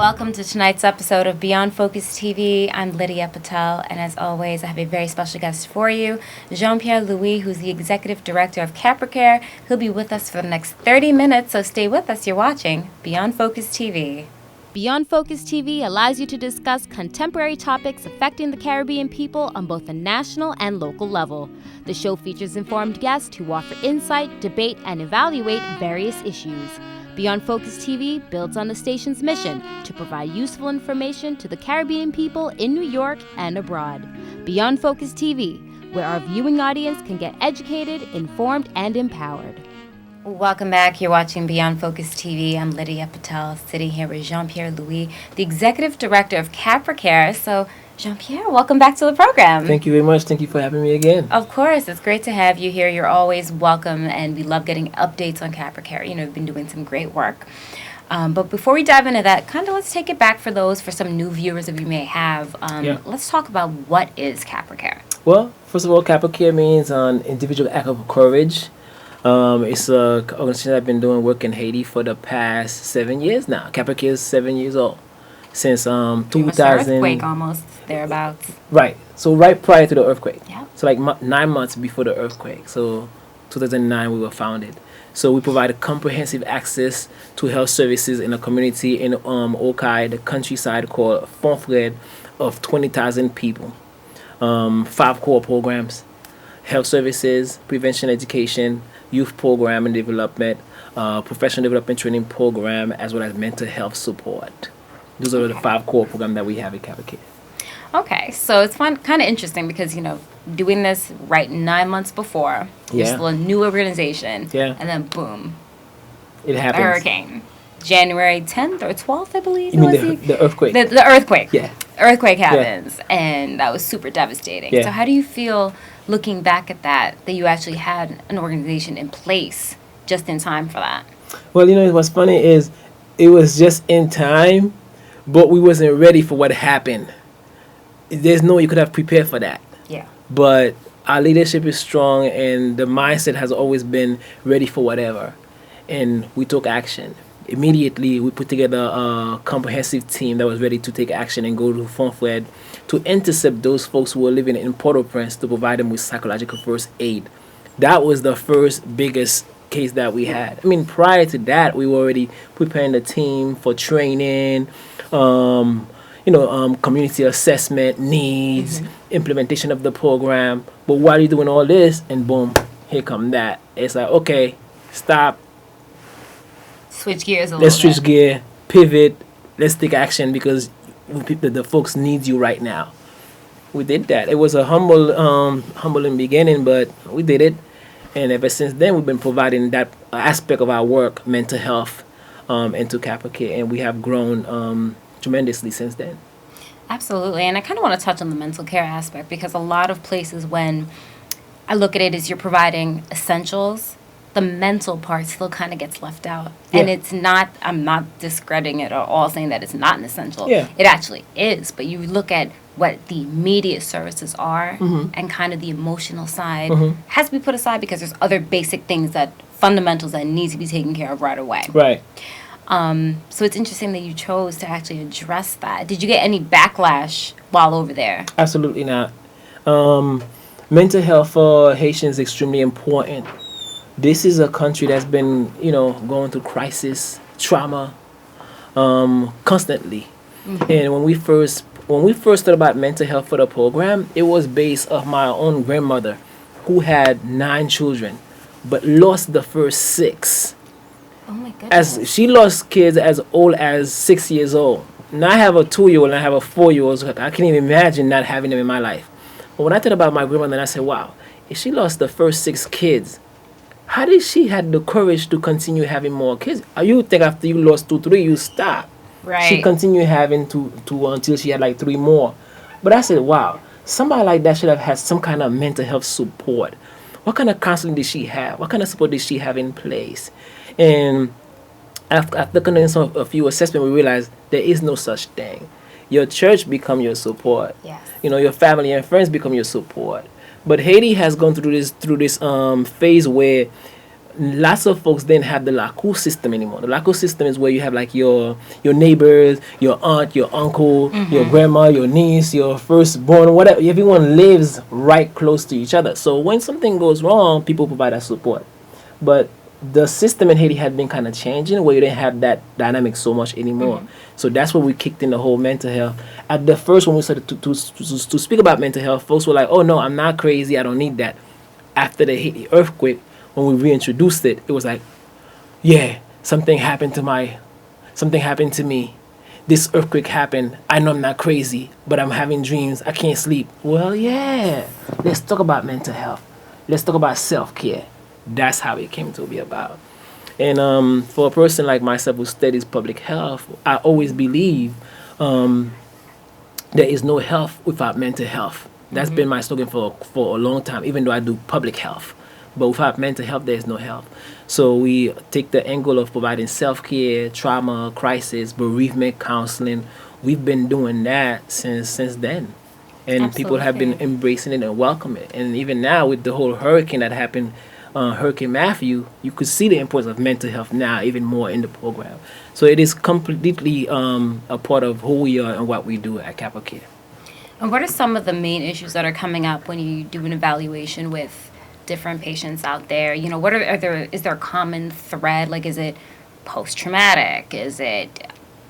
welcome to tonight's episode of Beyond Focus TV. I'm Lydia Patel, and as always, I have a very special guest for you, Pierre Louie, who's the Executive Director of CapraCare. He'll be with us for the next 30 minutes, so stay with us. You're watching Beyond Focus TV. Beyond Focus TV allows you to discuss contemporary topics affecting the Caribbean people on both the national and local level. The show features informed guests who offer insight, debate, and evaluate various issues. Beyond Focus TV builds on the station's mission to provide useful information to the Caribbean people in New York and abroad. Beyond Focus TV, where our viewing audience can get educated, informed, and empowered. Welcome back. You're watching Beyond Focus TV. I'm Lydia Patel, sitting here with Pierre Louie, the Executive Director of CapraCares. So, Pierre, welcome back to the program. Thank you very much. Thank you for having me again. Of course. It's great to have you here. You're always welcome, and we love getting updates on CapraCare. You know, we've been doing some great work. But before we dive into that, let's take it back for some new viewers that we may have. Let's talk about what is CapraCare. Well, first of all, CapraCare means an individual act of courage. It's an organization I've been doing work in Haiti for the past 7 years now. CapraCare is 7 years old. Since 2000. Earthquake almost, thereabouts. Right. So right prior to the earthquake. Yeah. So like 9 months before the earthquake. So 2009 we were founded. So we provide comprehensive access to health services in a community in Okai, the countryside called Fonfred, of 20,000 people. 5 core programs: health services, prevention education, youth program and development, professional development training program, as well as mental health support. Those are the 5 core programs that we have at CapraCare. Okay, so it's kind of interesting because, doing this 9 months before, you're still a new organization, and then boom, it happens. A hurricane. January 10th or 12th, I believe. You mean the earthquake? The earthquake. Yeah. Earthquake happens, and that was super devastating. Yeah. So how do you feel looking back at that you actually had an organization in place just in time for that? Well, what's funny is it was just in time, but we wasn't ready for what happened. There's no way you could have prepared for that. Yeah. But our leadership is strong, and the mindset has always been ready for whatever. And we took action. Immediately, we put together a comprehensive team that was ready to take action and go to Fonfred to intercept those folks who were living in Port-au-Prince to provide them with psychological first aid. That was the first biggest case that we had. I mean, prior to that, we were already preparing the team for training, community assessment needs, implementation of the program. But while you're doing all this, and boom, here come that. It's like, okay, stop. Switch gears a little bit. Let's switch gear, pivot, let's take action because the folks need you right now. We did that. It was a humble in the beginning, but we did it. And ever since then, we've been providing that aspect of our work, mental health, into CapraCare, and we have grown tremendously since then. Absolutely. And I kind of want to touch on the mental care aspect because a lot of places when I look at it is you're providing essentials, the mental part still kind of gets left out. Yeah. And it's not, I'm not discrediting it or all saying that it's not an essential. Yeah. It actually is. But you look at what the immediate services are and kind of the emotional side has to be put aside because there's other basic things fundamentals that need to be taken care of right away. Right. So it's interesting that you chose to actually address that. Did you get any backlash while over there? Absolutely not. Mental health for Haitians is extremely important. This is a country that's been, going through crisis, trauma, constantly. And when we first thought about mental health for the program, it was based off my own grandmother, who had 9 children, but lost the first 6. Oh my goodness. As she lost kids as old as 6 years old. Now I have a 2-year-old and I have a 4-year-old. So I can't even imagine not having them in my life. But when I thought about my grandmother, I said, wow, if she lost the first 6 kids, how did she have the courage to continue having more kids? You think after you lost 2, 3, you stop. Right. She continued having two until she had 3 more. But I said, wow, somebody like that should have had some kind of mental health support. What kind of counseling did she have? What kind of support did she have in place? And after conducting a few assessments, we realized there is no such thing. Your church become your support. Yes. Your family and friends become your support. But Haiti has gone through this phase where lots of folks didn't have the LACU system anymore. The LACU system is where you have like your neighbors, your aunt, your uncle, your grandma, your niece, your firstborn, whatever. Everyone lives right close to each other. So when something goes wrong, people provide that support. But the system in Haiti had been kind of changing where you didn't have that dynamic so much anymore. So that's where we kicked in the whole mental health. At the first, when we started to speak about mental health, folks were like, oh no, I'm not crazy, I don't need that. After the Haiti earthquake, when we reintroduced it, it was like, yeah, something happened to me. This earthquake happened. I know I'm not crazy, but I'm having dreams. I can't sleep. Well, yeah, let's talk about mental health. Let's talk about self-care. That's how it came to be about. And for a person like myself who studies public health, I always believe there is no health without mental health. That's been my slogan for a long time, even though I do public health. But without mental health, there is no health. So we take the angle of providing self-care, trauma, crisis, bereavement counseling. We've been doing that since then. And people have been embracing it and welcoming it. And even now with the whole hurricane that happened, Hurricane Matthew, you could see the importance of mental health now even more in the program. So it is completely a part of who we are and what we do at CapraCare. And what are some of the main issues that are coming up when you do an evaluation with different patients out there? You know, is there a common thread? Like, is it post-traumatic?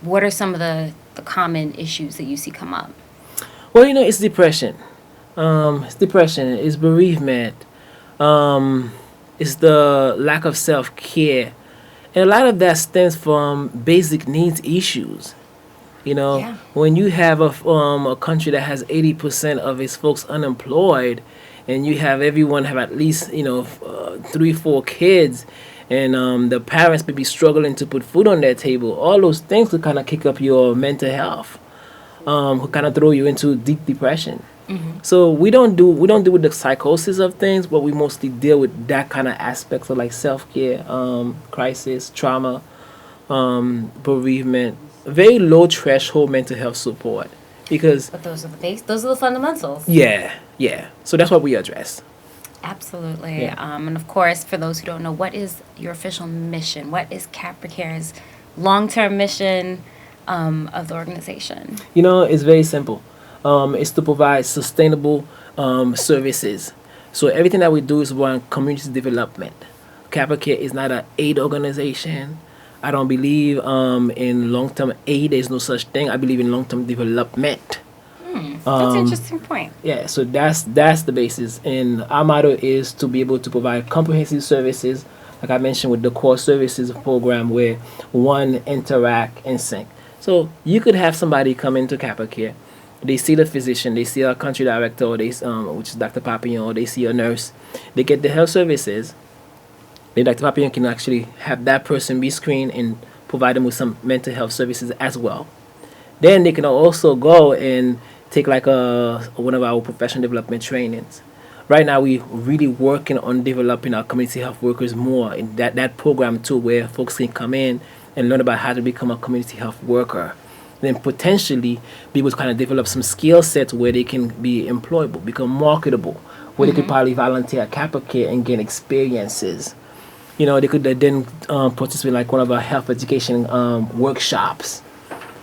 What are some of the common issues that you see come up? Well, it's depression. It's bereavement. It's the lack of self-care. And a lot of that stems from basic needs issues. When you have a country that has 80% of its folks unemployed, and you have everyone have at least 3-4 kids, and the parents may be struggling to put food on their table, all those things could kind of kick up your mental health, could kind of throw you into deep depression. So we don't deal with the psychosis of things, but we mostly deal with that kind of aspects of like self-care, crisis, trauma, bereavement, very low threshold mental health support. But those are the fundamentals. Yeah. So that's what we address. Absolutely. Yeah. And of course, for those who don't know, what is your official mission? What is CapraCare's long-term mission of the organization? It's very simple. It's to provide sustainable services. So everything that we do is around community development. CapraCare is not an aid organization. I don't believe in long-term aid. There's no such thing. I believe in long-term development. That's an interesting point. Yeah, so that's the basis. And our motto is to be able to provide comprehensive services, like I mentioned with the core services program, where one interact and sync. So you could have somebody come into CapraCare. They see the physician, they see our country director, or which is Dr. Papillon, or they see a nurse. They get the health services. Then Dr. Papillon can actually have that person be screened and provide them with some mental health services as well. Then they can also go and take like one of our professional development trainings. Right now, we're really working on developing our community health workers more in that program too, where folks can come in and learn about how to become a community health worker. Then potentially be able to kind of develop some skill sets where they can be employable, become marketable, where they could probably volunteer at CapraCare and gain experiences. They could then participate in like one of our health education workshops.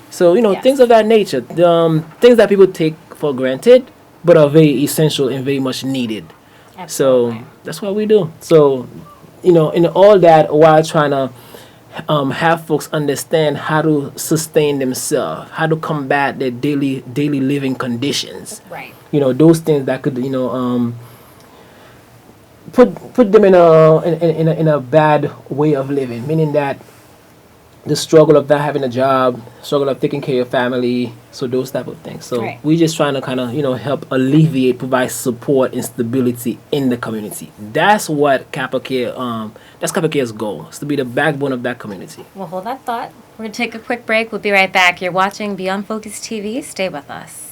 So, Yes. Things of that nature, things that people take for granted, but are very essential and very much needed. Absolutely. So that's what we do. So, in all that, while trying to have folks understand how to sustain themselves, how to combat their daily living conditions. Right. Those things that could put them in a bad way of living, meaning that the struggle of not having a job, struggle of taking care of your family, so those type of things. So Right. we're just trying to kind of help alleviate, provide support and stability in the community. That's what CapraCare that's CapraCare's goal, is to be the backbone of that community. Well, hold that thought. We're going to take a quick break. We'll be right back. You're watching Beyond Focus TV. Stay with us.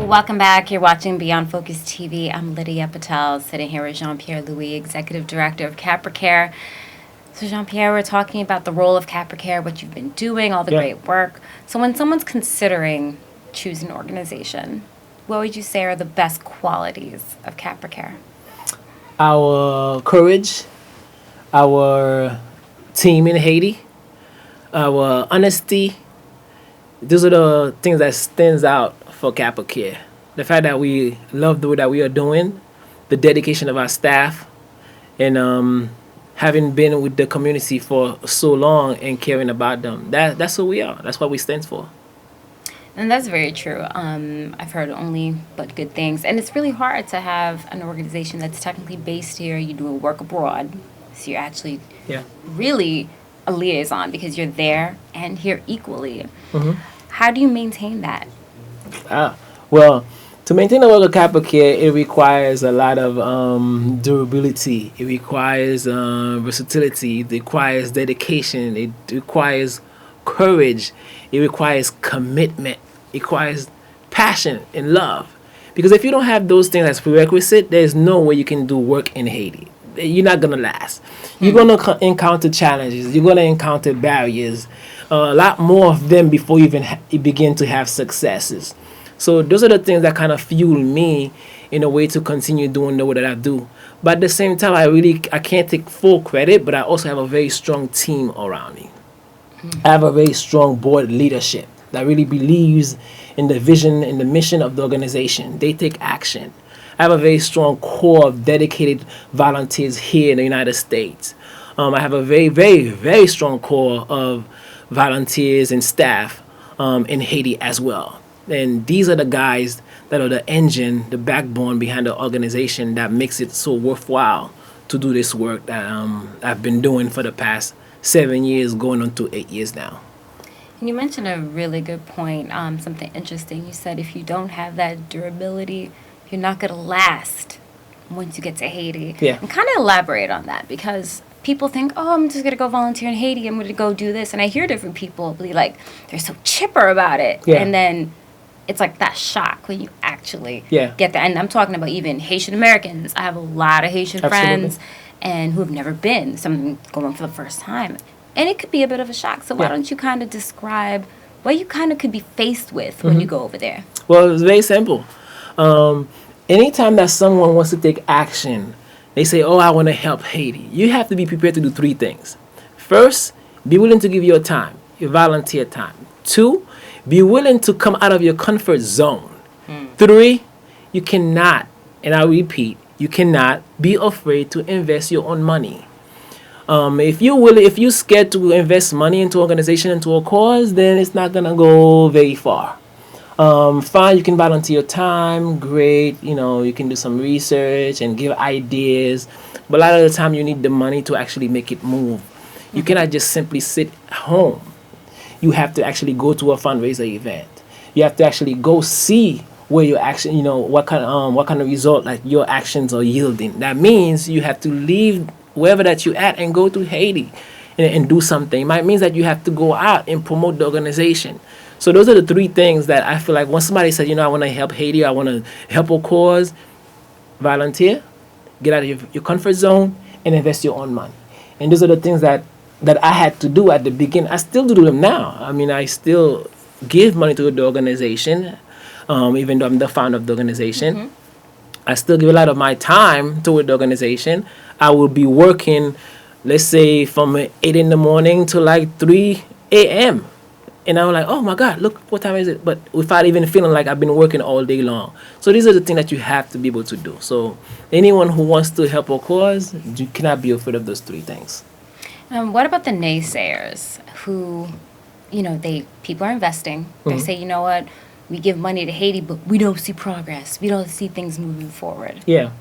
Welcome back. You're watching Beyond Focus TV. I'm Lydia Patel, sitting here with Jean-Pierre Louie, Executive Director of CapraCare. So, Jean-Pierre, we're talking about the role of CapraCare, what you've been doing, all the great work. So, when someone's considering choosing an organization, what would you say are the best qualities of CapraCare? Our courage, our team in Haiti, our honesty. Those are the things that stands out for CapraCare. The fact that we love the way that we are doing, the dedication of our staff, and having been with the community for so long and caring about them. That's who we are. That's what we stand for. And that's very true. I've heard only but good things. And it's really hard to have an organization that's technically based here. You do work abroad. So you're actually really a liaison because you're there and here equally. Mm-hmm. How do you maintain that? Well, to maintain the work of CapraCare, it requires a lot of durability. It requires versatility. It requires dedication. It requires courage. It requires commitment. It requires passion and love. Because if you don't have those things as prerequisite, there's no way you can do work in Haiti. You're not going to last. You're going to encounter challenges. You're going to encounter barriers. A lot more of them before you even begin to have successes. So those are the things that kind of fuel me in a way to continue doing the work that I do. But at the same time, I can't take full credit, but I also have a very strong team around me. I have a very strong board leadership that really believes in the vision and the mission of the organization. They take action. I have a very strong core of dedicated volunteers here in the United States. I have a very, very, very strong core of volunteers and staff in Haiti as well. And these are the guys that are the engine, the backbone behind the organization that makes it so worthwhile to do this work that I've been doing for the past 7 years, going on to 8 years now. And you mentioned a really good point, something interesting. You said if you don't have that durability, you're not going to last once you get to Haiti. Yeah. And kind of elaborate on that because people think, oh, I'm just going to go volunteer in Haiti. I'm going to go do this. And I hear different people be like, they're so chipper about it. Yeah. And then it's like that shock when you actually get there. And I'm talking about even Haitian Americans. I have a lot of Haitian friends and who have never been, some going for the first time. And it could be a bit of a shock. So why don't you kind of describe what you kind of could be faced with when you go over there? Well, it's very simple. Anytime that someone wants to take action, they say, oh, I want to help Haiti. You have to be prepared to do 3 things. First, be willing to give your time, your volunteer time. 2, be willing to come out of your comfort zone. 3, you cannot, and I repeat, you cannot be afraid to invest your own money. If you're scared to invest money into an organization, into a cause, then it's not going to go very far. Fine, you can volunteer your time, great, you can do some research and give ideas, but a lot of the time you need the money to actually make it move. You cannot just simply sit home. You have to actually go to a fundraiser event. You have to actually go see where your action, what kind of result like your actions are yielding. That means you have to leave wherever that you're at and go to Haiti and do something. It might mean that you have to go out and promote the organization. So those are the 3 things that I feel like when somebody says, I want to help Haiti, I want to help a cause, volunteer, get out of your comfort zone, and invest your own money. And those are the things that I had to do at the beginning. I still do them now. I mean, I still give money to the organization, even though I'm the founder of the organization. I still give a lot of my time to the organization. I will be working, let's say, from 8 in the morning to like 3 a.m., and I'm like, oh my God, look, what time is it? But without even feeling like I've been working all day long. So these are the things that you have to be able to do. So anyone who wants to help a cause, you cannot be afraid of those 3 things. What about the naysayers who, people are investing. They say, you know what, we give money to Haiti, but we don't see progress. We don't see things moving forward. Yeah.